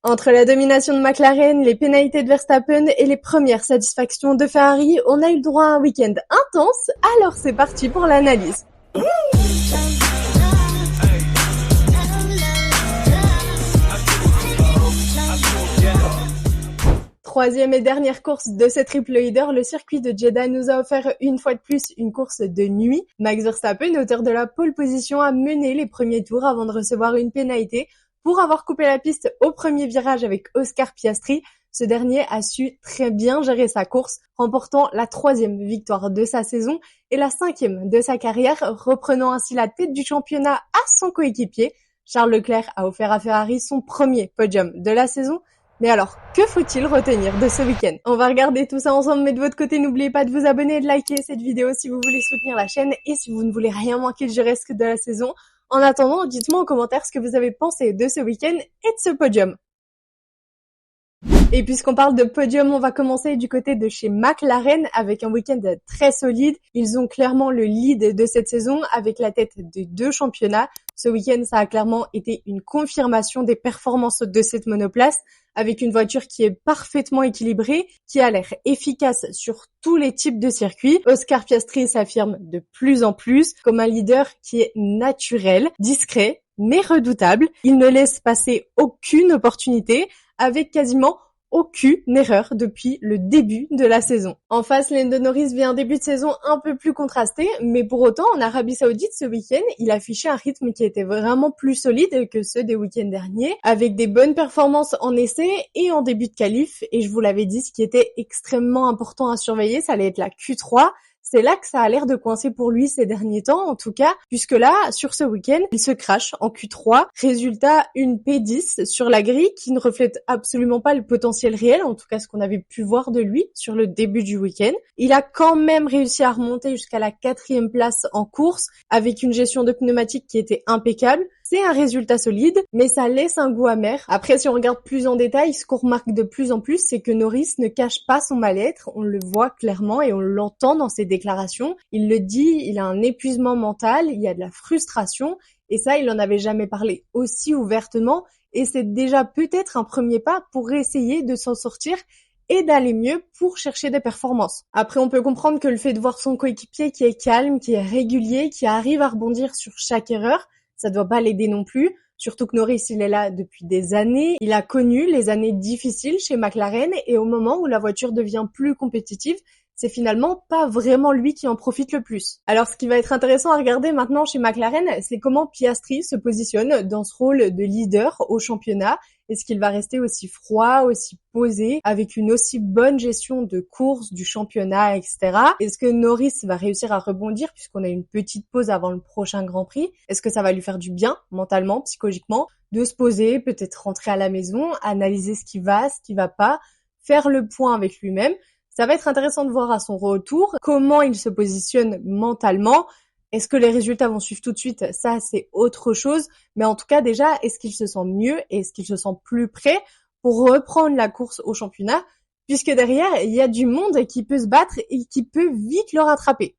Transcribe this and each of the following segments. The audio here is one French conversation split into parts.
Entre la domination de McLaren, les pénalités de Verstappen et les premières satisfactions de Ferrari, on a eu le droit à un week-end intense, alors c'est parti pour l'analyse. Troisième et dernière course de ce triple leader, le circuit de Jeddah nous a offert une fois de plus une course de nuit. Max Verstappen, auteur de la pole position, a mené les premiers tours avant de recevoir une pénalité pour avoir coupé la piste au premier virage avec Oscar Piastri. Ce dernier a su très bien gérer sa course, remportant la 3e victoire de sa saison et la 5e de sa carrière, reprenant ainsi la tête du championnat à son coéquipier. Charles Leclerc a offert à Ferrari son premier podium de la saison. Mais alors, que faut-il retenir de ce week-end? On va regarder tout ça ensemble, mais de votre côté, n'oubliez pas de vous abonner et de liker cette vidéo si vous voulez soutenir la chaîne et si vous ne voulez rien manquer du reste de la saison. En attendant, dites-moi en commentaire ce que vous avez pensé de ce week-end et de ce podium. Et puisqu'on parle de podium, on va commencer du côté de chez McLaren avec un week-end très solide. Ils ont clairement le lead de cette saison avec la tête de 2 championnats. Ce week-end, ça a clairement été une confirmation des performances de cette monoplace avec une voiture qui est parfaitement équilibrée, qui a l'air efficace sur tous les types de circuits. Oscar Piastri s'affirme de plus en plus comme un leader qui est naturel, discret, mais redoutable. Il ne laisse passer aucune opportunité avec quasiment aucune erreur depuis le début de la saison. En face, Lando Norris vit un début de saison un peu plus contrasté, mais pour autant, en Arabie Saoudite, ce week-end, il affichait un rythme qui était vraiment plus solide que ceux des week-ends derniers, avec des bonnes performances en essai et en début de qualif. Et je vous l'avais dit, ce qui était extrêmement important à surveiller, ça allait être la Q3. C'est là que ça a l'air de coincer pour lui ces derniers temps, en tout cas, puisque là, sur ce week-end, il se crache en Q3. Résultat, une P10 sur la grille qui ne reflète absolument pas le potentiel réel, en tout cas ce qu'on avait pu voir de lui sur le début du week-end. Il a quand même réussi à remonter jusqu'à la 4e place en course, avec une gestion de pneumatiques qui était impeccable. C'est un résultat solide, mais ça laisse un goût amer. Après, si on regarde plus en détail, ce qu'on remarque de plus en plus, c'est que Norris ne cache pas son mal-être. On le voit clairement et on l'entend dans ses déclarations. Il le dit, il a un épuisement mental, il y a de la frustration. Et ça, il n'en avait jamais parlé aussi ouvertement. Et c'est déjà peut-être un premier pas pour essayer de s'en sortir et d'aller mieux pour chercher des performances. Après, on peut comprendre que le fait de voir son coéquipier qui est calme, qui est régulier, qui arrive à rebondir sur chaque erreur, ça doit pas l'aider non plus, surtout que Norris, il est là depuis des années. Il a connu les années difficiles chez McLaren et au moment où la voiture devient plus compétitive, c'est finalement pas vraiment lui qui en profite le plus. Alors ce qui va être intéressant à regarder maintenant chez McLaren, c'est comment Piastri se positionne dans ce rôle de leader au championnat. Est-ce qu'il va rester aussi froid, aussi posé, avec une aussi bonne gestion de course, du championnat, etc. Est-ce que Norris va réussir à rebondir puisqu'on a une petite pause avant le prochain Grand Prix? Est-ce que ça va lui faire du bien, mentalement, psychologiquement, de se poser, peut-être rentrer à la maison, analyser ce qui va pas, faire le point avec lui-même? Ça va être intéressant de voir à son retour comment il se positionne mentalement. Est-ce que les résultats vont suivre tout de suite? Ça, c'est autre chose. Mais en tout cas, déjà, est-ce qu'il se sent mieux et est-ce qu'il se sent plus prêt pour reprendre la course au championnat? Puisque derrière, il y a du monde qui peut se battre et qui peut vite le rattraper.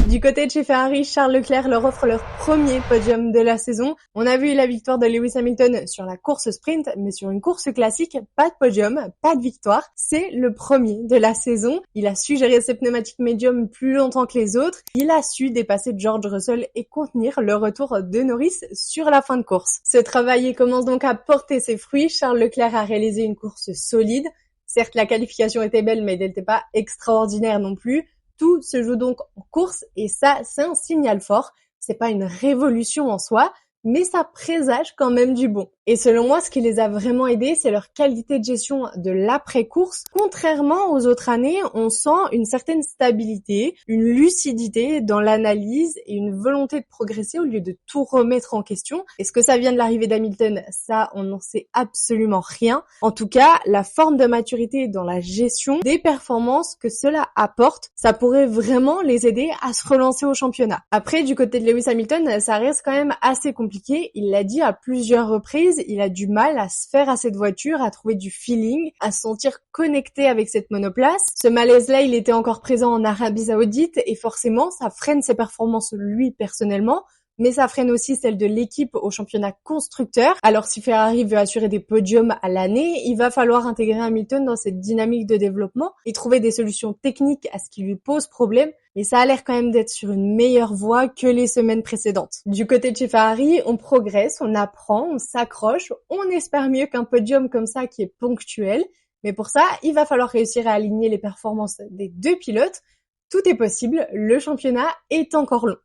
Du côté de chez Ferrari, Charles Leclerc leur offre leur premier podium de la saison. On a vu la victoire de Lewis Hamilton sur la course sprint, mais sur une course classique, pas de podium, pas de victoire. C'est le premier de la saison. Il a su gérer ses pneumatiques médium plus longtemps que les autres. Il a su dépasser George Russell et contenir le retour de Norris sur la fin de course. Ce travail commence donc à porter ses fruits. Charles Leclerc a réalisé une course solide. Certes, la qualification était belle, mais elle n'était pas extraordinaire non plus. Tout se joue donc en course et ça, c'est un signal fort. C'est pas une révolution en soi, mais ça présage quand même du bon. Et selon moi, ce qui les a vraiment aidés, c'est leur qualité de gestion de l'après-course. Contrairement aux autres années, on sent une certaine stabilité, une lucidité dans l'analyse et une volonté de progresser au lieu de tout remettre en question. Est-ce que ça vient de l'arrivée d'Hamilton? Ça, on n'en sait absolument rien. En tout cas, la forme de maturité dans la gestion des performances que cela apporte, ça pourrait vraiment les aider à se relancer au championnat. Après, du côté de Lewis Hamilton, ça reste quand même assez compliqué. Il l'a dit à plusieurs reprises, il a du mal à se faire à cette voiture, à trouver du feeling, à se sentir connecté avec cette monoplace. Ce malaise-là, il était encore présent en Arabie Saoudite et forcément, ça freine ses performances lui personnellement, mais ça freine aussi celle de l'équipe au championnat constructeur. Alors si Ferrari veut assurer des podiums à l'année, il va falloir intégrer Hamilton dans cette dynamique de développement et trouver des solutions techniques à ce qui lui pose problème, mais ça a l'air quand même d'être sur une meilleure voie que les semaines précédentes. Du côté de chez Ferrari, on progresse, on apprend, on s'accroche, on espère mieux qu'un podium comme ça qui est ponctuel, mais pour ça, il va falloir réussir à aligner les performances des deux pilotes. Tout est possible, le championnat est encore long.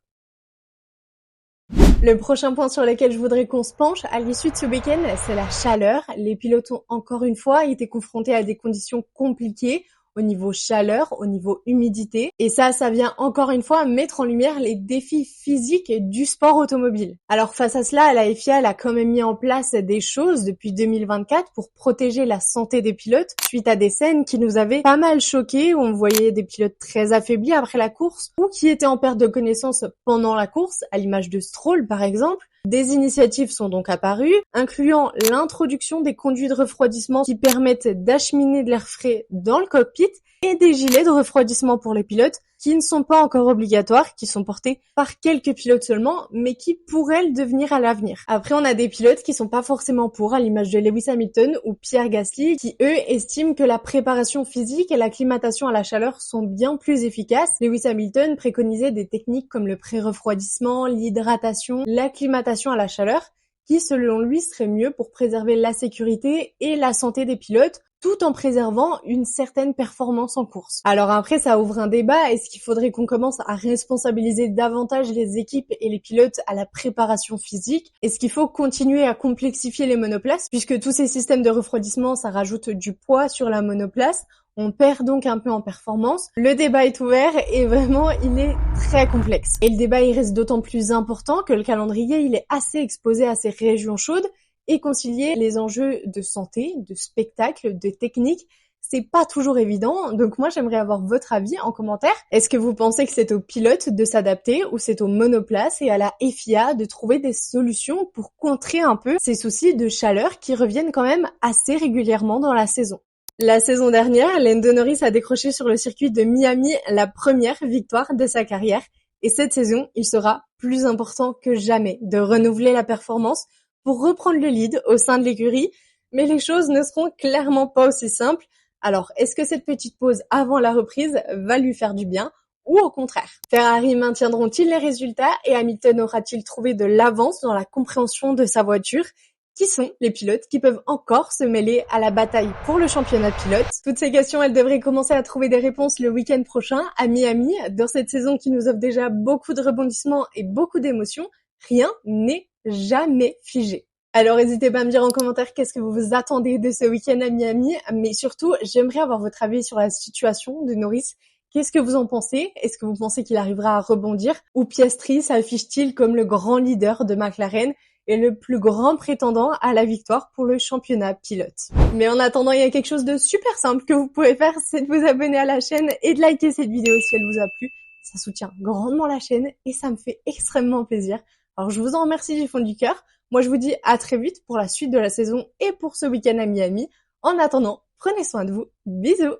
Le prochain point sur lequel je voudrais qu'on se penche à l'issue de ce week-end, c'est la chaleur. Les pilotes ont encore une fois été confrontés à des conditions compliquées au niveau chaleur, au niveau humidité. Et ça vient encore une fois mettre en lumière les défis physiques du sport automobile. Alors face à cela, la FIA a quand même mis en place des choses depuis 2024 pour protéger la santé des pilotes suite à des scènes qui nous avaient pas mal choqués, où on voyait des pilotes très affaiblis après la course ou qui étaient en perte de connaissance pendant la course, à l'image de Stroll par exemple. Des initiatives sont donc apparues, incluant l'introduction des conduits de refroidissement qui permettent d'acheminer de l'air frais dans le cockpit et des gilets de refroidissement pour les pilotes qui ne sont pas encore obligatoires, qui sont portés par quelques pilotes seulement, mais qui pourraient le devenir à l'avenir. Après, on a des pilotes qui sont pas forcément pour, à l'image de Lewis Hamilton ou Pierre Gasly, qui eux estiment que la préparation physique et l'acclimatation à la chaleur sont bien plus efficaces. Lewis Hamilton préconisait des techniques comme le pré-refroidissement, l'hydratation, l'acclimatation à la chaleur, qui selon lui serait mieux pour préserver la sécurité et la santé des pilotes, tout en préservant une certaine performance en course. Alors après, ça ouvre un débat. Est-ce qu'il faudrait qu'on commence à responsabiliser davantage les équipes et les pilotes à la préparation physique? Est-ce qu'il faut continuer à complexifier les monoplaces, puisque tous ces systèmes de refroidissement, ça rajoute du poids sur la monoplace? On perd donc un peu en performance. Le débat est ouvert et vraiment, il est très complexe. Et le débat, il reste d'autant plus important que le calendrier, il est assez exposé à ces régions chaudes, et concilier les enjeux de santé, de spectacle, de technique, c'est pas toujours évident. Donc moi, j'aimerais avoir votre avis en commentaire. Est-ce que vous pensez que c'est aux pilotes de s'adapter ou c'est aux monoplaces et à la FIA de trouver des solutions pour contrer un peu ces soucis de chaleur qui reviennent quand même assez régulièrement dans la saison? La saison dernière, Lando Norris a décroché sur le circuit de Miami la première victoire de sa carrière. Et cette saison, il sera plus important que jamais de renouveler la performance pour reprendre le lead au sein de l'écurie, mais les choses ne seront clairement pas aussi simples. Alors, est-ce que cette petite pause avant la reprise va lui faire du bien ou au contraire? Ferrari maintiendront-ils les résultats et Hamilton aura-t-il trouvé de l'avance dans la compréhension de sa voiture? Qui sont les pilotes qui peuvent encore se mêler à la bataille pour le championnat de pilotes? Toutes ces questions, elles devraient commencer à trouver des réponses le week-end prochain à Miami. Dans cette saison qui nous offre déjà beaucoup de rebondissements et beaucoup d'émotions, rien n'est jamais figé. Alors n'hésitez pas à me dire en commentaire qu'est-ce que vous attendez de ce week-end à Miami, mais surtout j'aimerais avoir votre avis sur la situation de Norris. Qu'est-ce que vous en pensez? Est-ce que vous pensez qu'il arrivera à rebondir? Ou Piastri s'affiche-t-il comme le grand leader de McLaren et le plus grand prétendant à la victoire pour le championnat pilote? Mais en attendant, il y a quelque chose de super simple que vous pouvez faire, c'est de vous abonner à la chaîne et de liker cette vidéo si elle vous a plu. Ça soutient grandement la chaîne et ça me fait extrêmement plaisir. Alors je vous en remercie du fond du cœur. Moi je vous dis à très vite pour la suite de la saison et pour ce week-end à Miami. En attendant, prenez soin de vous. Bisous!